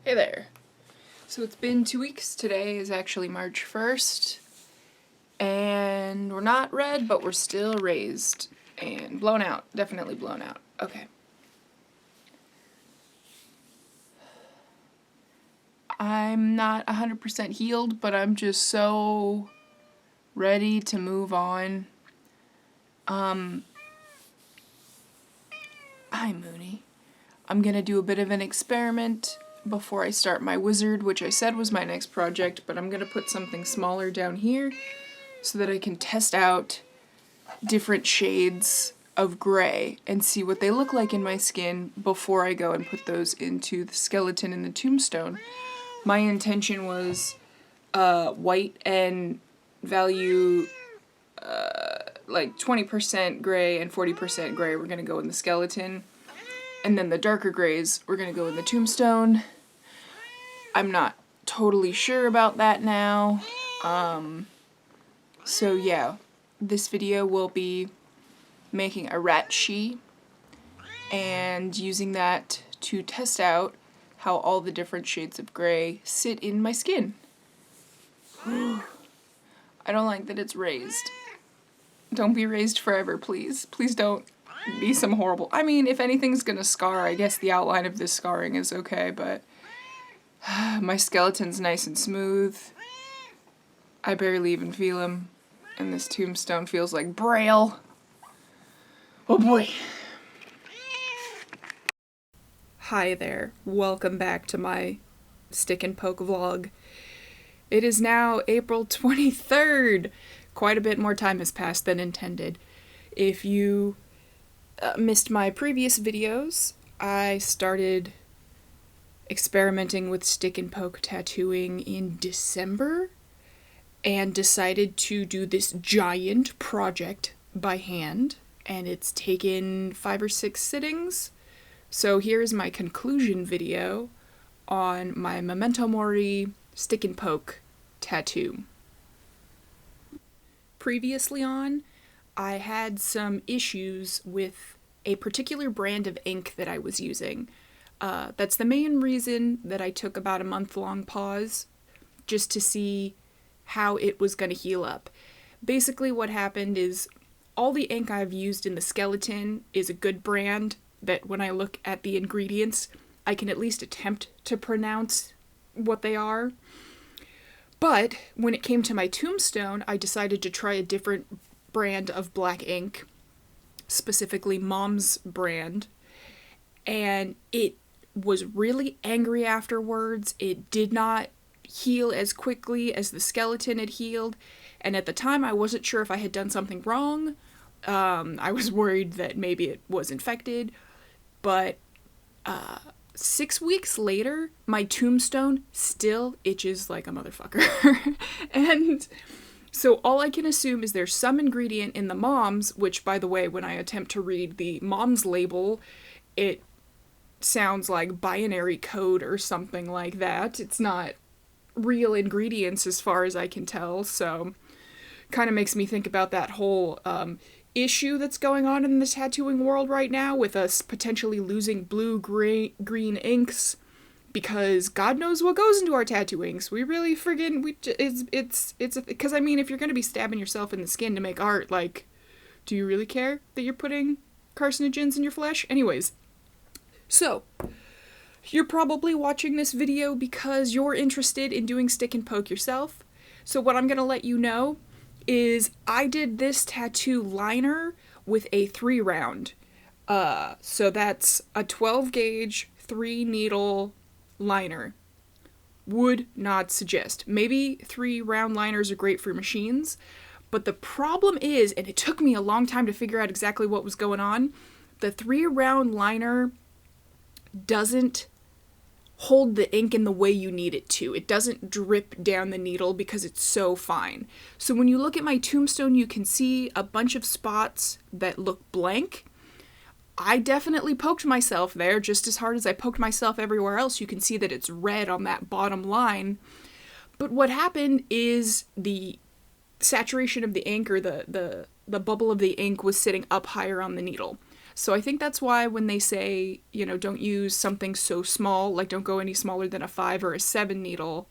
Hey there. So it's been 2 weeks. Today is actually March 1st. And we're not red, but we're still raised. And blown out. Definitely blown out. Okay. I'm not 100% healed, but I'm just so ready to move on. Hi, Mooney. I'm gonna do a bit of an experiment before I start my wizard, which I said was my next project, but I'm gonna put something smaller down here so that I can test out different shades of gray and see what they look like in my skin before I go and put those into the skeleton in the tombstone. My intention was white and value like 20% gray and 40% gray were gonna go in the skeleton. And then the darker grays were gonna go in the tombstone. I'm not totally sure about that now. So yeah, this video will be making a rat she and using that to test out how all the different shades of gray sit in my skin. I don't like that it's raised. Don't be raised forever, please. Please don't be some horrible... I mean, if anything's gonna scar, I guess the outline of this scarring is okay, but my skeleton's nice and smooth. I barely even feel him, and this tombstone feels like Braille. Oh boy. Hi there. Welcome back to my stick and poke vlog. It is now April 23rd. Quite a bit more time has passed than intended. If you missed my previous videos, I started experimenting with stick and poke tattooing in December and decided to do this giant project by hand, and it's taken 5 or 6 sittings. So here's my conclusion video on my Memento Mori stick and poke tattoo. Previously on, I had some issues with a particular brand of ink that I was using. That's the main reason that I took about a month-long pause, just to see how it was going to heal up. Basically what happened is all the ink I've used in the skeleton is a good brand that when I look at the ingredients, I can at least attempt to pronounce what they are. But when it came to my tombstone, I decided to try a different brand of black ink, specifically Mom's brand, and it was really angry afterwards. It did not heal as quickly as the skeleton had healed, and at the time I wasn't sure if I had done something wrong. I was worried that maybe it was infected, but 6 weeks later, my tombstone still itches like a motherfucker. And so all I can assume is there's some ingredient in the Mom's, which, by the way, when I attempt to read the Mom's label, it sounds like binary code or something like that. It's not real ingredients as far as I can tell, so kind of makes me think about that whole issue that's going on in the tattooing world right now with us potentially losing blue, green inks because God knows what goes into our tattoo inks. We really friggin' it's because I mean, if you're gonna be stabbing yourself in the skin to make art, like, do you really care that you're putting carcinogens in your flesh? Anyways, so you're probably watching this video because you're interested in doing stick and poke yourself. So what I'm gonna let you know is I did this tattoo liner with a 3-round. So that's a 12 gauge, 3 needle liner. Would not suggest. Maybe 3-round liners are great for machines, but the problem is, and it took me a long time to figure out exactly what was going on, the 3-round liner doesn't hold the ink in the way you need it to. It doesn't drip down the needle because it's so fine. So when you look at my tombstone, you can see a bunch of spots that look blank. I definitely poked myself there just as hard as I poked myself everywhere else. You can see that it's red on that bottom line. But what happened is the saturation of the ink, or the bubble of the ink, was sitting up higher on the needle. So I think that's why when they say, don't use something so small, like don't go any smaller than a 5 or a 7 needle,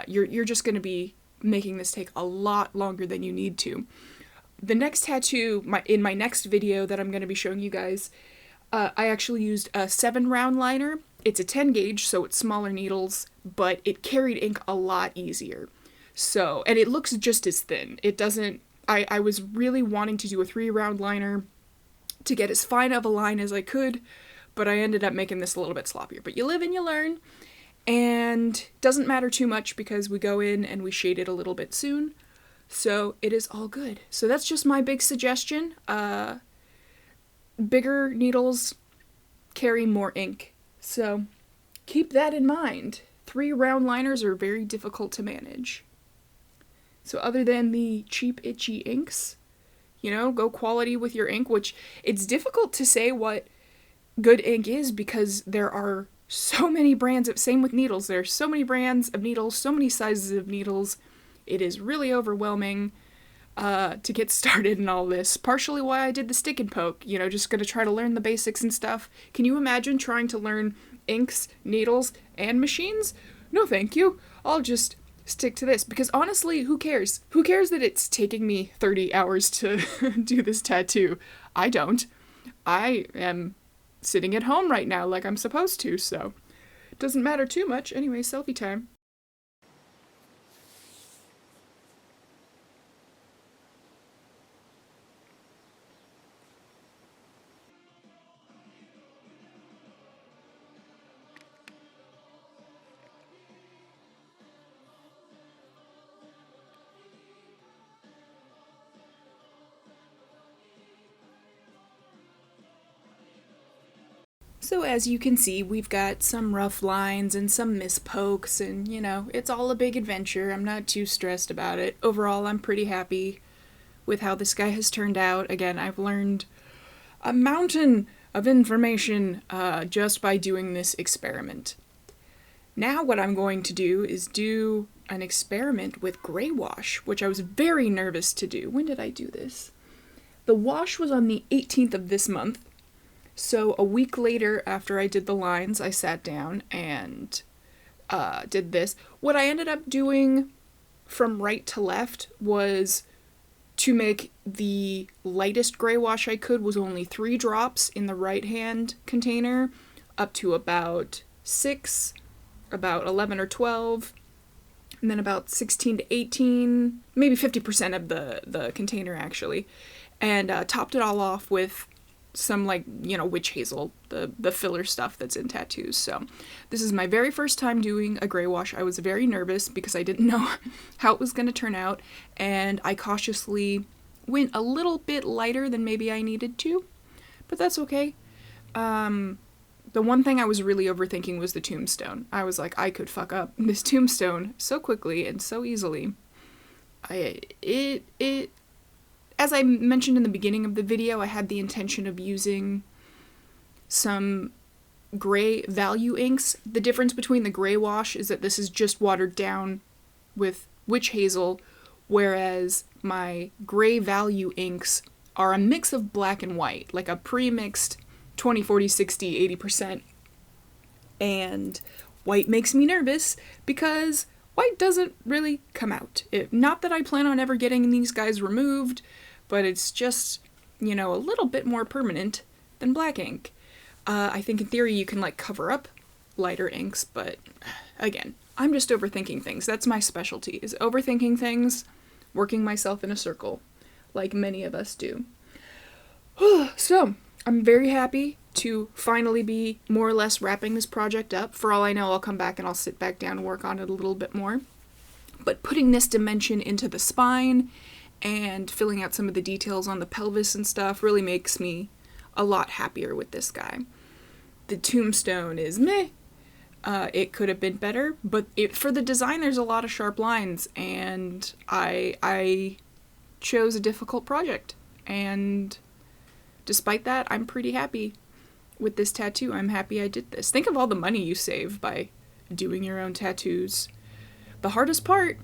you're just going to be making this take a lot longer than you need to. The next tattoo, in my next video that I'm going to be showing you guys, I actually used a 7 round liner. It's a 10 gauge, so it's smaller needles, but it carried ink a lot easier. So, and it looks just as thin. It doesn't, I was really wanting to do a 3 round liner to get as fine of a line as I could, but I ended up making this a little bit sloppier. But you live and you learn, and doesn't matter too much because we go in and we shade it a little bit soon. So it is all good. So that's just my big suggestion. Bigger needles carry more ink. So keep that in mind. 3 round liners are very difficult to manage. So other than the cheap, itchy inks, go quality with your ink, which it's difficult to say what good ink is because there are so many brands same with needles. There are so many brands of needles, so many sizes of needles. It is really overwhelming to get started in all this. Partially why I did the stick and poke, just gonna try to learn the basics and stuff. Can you imagine trying to learn inks, needles, and machines? No thank you. I'll just stick to this because honestly, who cares? Who cares that it's taking me 30 hours to do this tattoo? I don't. I am sitting at home right now like I'm supposed to, so it doesn't matter too much. Anyway, selfie time. So as you can see, we've got some rough lines and some mispokes and, it's all a big adventure. I'm not too stressed about it. Overall, I'm pretty happy with how this guy has turned out. Again, I've learned a mountain of information just by doing this experiment. Now what I'm going to do is do an experiment with gray wash, which I was very nervous to do. When did I do this? The wash was on the 18th of this month. So a week later, after I did the lines, I sat down and did this. What I ended up doing from right to left was to make the lightest gray wash I could was only 3 drops in the right hand container, up to about 6, about 11 or 12, and then about 16 to 18, maybe 50% of the container actually, and topped it all off with some witch hazel, the filler stuff that's in tattoos. So this is my very first time doing a gray wash. I was very nervous because I didn't know how it was going to turn out, and I cautiously went a little bit lighter than maybe I needed to, but that's okay. The one thing I was really overthinking was the tombstone. I was like, I could fuck up this tombstone so quickly and so easily. As I mentioned in the beginning of the video, I had the intention of using some gray value inks. The difference between the gray wash is that this is just watered down with witch hazel, whereas my gray value inks are a mix of black and white, like a pre-mixed 20, 40, 60, 80%. And white makes me nervous because white doesn't really come out. Not that I plan on ever getting these guys removed, but it's just, a little bit more permanent than black ink. I think in theory you can cover up lighter inks, but again, I'm just overthinking things. That's my specialty, is overthinking things, working myself in a circle, like many of us do. So, I'm very happy to finally be more or less wrapping this project up. For all I know, I'll come back and I'll sit back down and work on it a little bit more. But putting this dimension into the spine and filling out some of the details on the pelvis and stuff really makes me a lot happier with this guy. The tombstone is meh. It could have been better, but for the design there's a lot of sharp lines, and I chose a difficult project. And despite that, I'm pretty happy with this tattoo. I'm happy I did this. Think of all the money you save by doing your own tattoos. The hardest part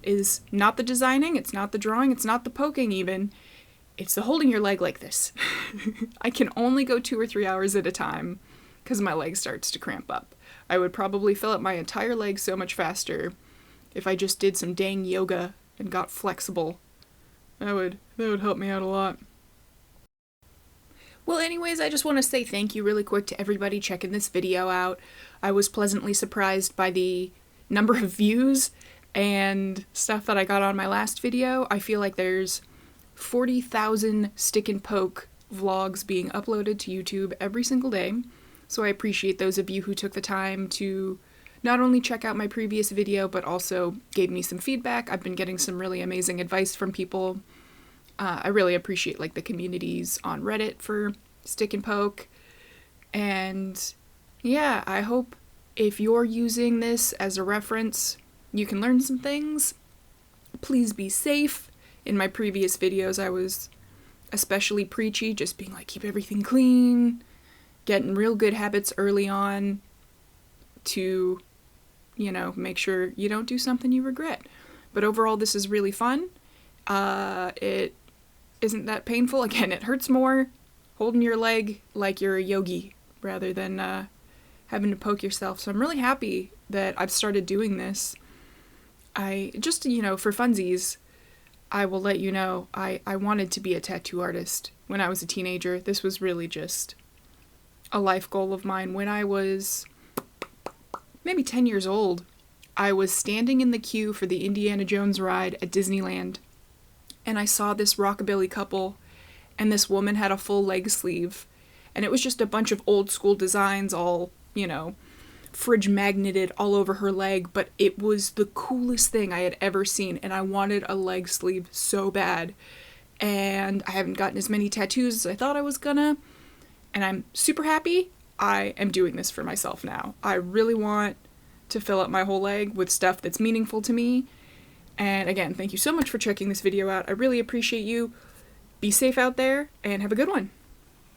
is not the designing, it's not the drawing, it's not the poking even. it's the holding your leg like this. I can only go 2 or 3 hours at a time because my leg starts to cramp up. I would probably fill up my entire leg so much faster if I just did some dang yoga and got flexible. That would help me out a lot. Well, anyways, I just want to say thank you really quick to everybody checking this video out. I was pleasantly surprised by the number of views and stuff that I got on my last video. I feel like there's 40,000 stick and poke vlogs being uploaded to YouTube every single day. So I appreciate those of you who took the time to not only check out my previous video, but also gave me some feedback. I've been getting some really amazing advice from people. I really appreciate like the communities on Reddit for stick and poke. And yeah, I hope if you're using this as a reference, you can learn some things. Please be safe. In my previous videos, I was especially preachy, just being like, keep everything clean, getting real good habits early on to, you know, make sure you don't do something you regret. But overall, this is really fun. It isn't that painful. Again, it hurts more holding your leg like you're a yogi rather than having to poke yourself. So I'm really happy that I've started doing this. I just, you know, for funsies, I will let you know, I wanted to be a tattoo artist when I was a teenager. This was really just a life goal of mine. When I was maybe 10 years old, I was standing in the queue for the Indiana Jones ride at Disneyland, and I saw this rockabilly couple, and this woman had a full leg sleeve, and it was just a bunch of old school designs all, you know, fridge magneted all over her leg, but it was the coolest thing I had ever seen, and I wanted a leg sleeve so bad. And I haven't gotten as many tattoos as I thought I was gonna, and I'm super happy I am doing this for myself now. I really want to fill up my whole leg with stuff that's meaningful to me. And again, thank you so much for checking this video out. I really appreciate you. Be safe out there, and have a good one.